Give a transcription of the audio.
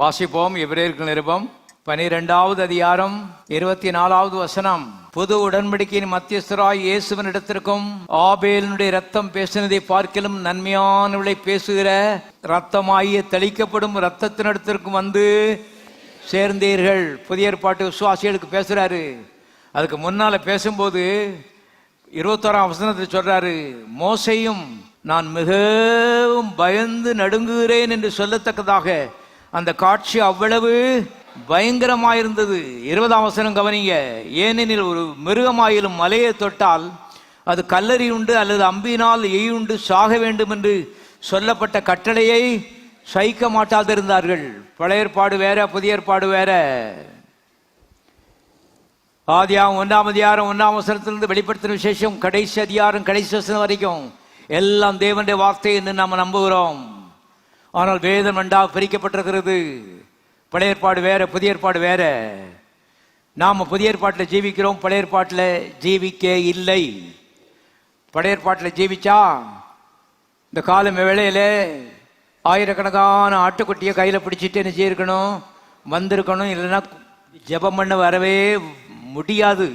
வாசிப்போம். எபிரேயர்கள் நிருபம் 12வது அதிகாரம் 24வது வசனம். புது உடன்படிக்கையின் மத்தியஸ்தராய் இயேசுவினிடத்திற்கும் ஆபேலினுடைய ரத்தம் பேசினதை பார்க்கிலும் நன்மையானவளை பேசுகிற ரத்தமாகிய தெளிக்கப்படும் ரத்தத்தினிடத்திற்கும் வந்து சேர்ந்தீர்கள். புதிய ஏற்பாட்டு விசுவாசிகளுக்கு பேசுறாரு. அதுக்கு முன்னால பேசும்போது 21ஆம் வசனத்தில் சொல்றாரு, மோசேயும் நான் மிகவும் பயந்து நடுங்குகிறேன் என்று சொல்லத்தக்கதாக அந்த காட்சி அவ்வளவு பயங்கரமாயிருந்தது. 20ஆம் வசனம் கவனிங்க. ஏனெனில் ஒரு மிருகமாயிலும் மலையை தொட்டால் அது கல்லறி உண்டு அல்லது அம்பினால் எய்யுண்டு சாக வேண்டும் என்று சொல்லப்பட்ட கட்டளையை சகிக்க மாட்டாதிருந்தார்கள். பழைய ஏற்பாடு வேற, புதிய ஏற்பாடு வேற. ஆதியாகமம் 1ஆம் அதிகாரம் 1ஆம் வசனத்திலிருந்து வெளிப்படுத்தின விசேஷம் கடைசி அதிகாரம் கடைசி வசனம் வரைக்கும் எல்லாம் தேவனுடைய வார்த்தை என்று நாம் நம்புகிறோம். ஆனால் வேதம் ரெண்டாக பிரிக்கப்பட்டிருக்கிறது. பழைய ஏற்பாடு வேற, புதிய ஏற்பாடு வேற. நாம புதிய ஏற்பாட்டில் ஜீவிக்கிறோம், பழைய ஏற்பாட்டில் ஜீவிக்க இல்லை. பழைய ஏற்பாட்டில் ஜீவிச்சா இந்த காலம் வேளையில ஆயிரக்கணக்கான ஆட்டுக்குட்டியை கையில் பிடிச்சிட்டு என்ன செய்யிருக்கணும், வந்திருக்கணும். இல்லைன்னா ஜெபம் பண்ண வரவே முடியாது.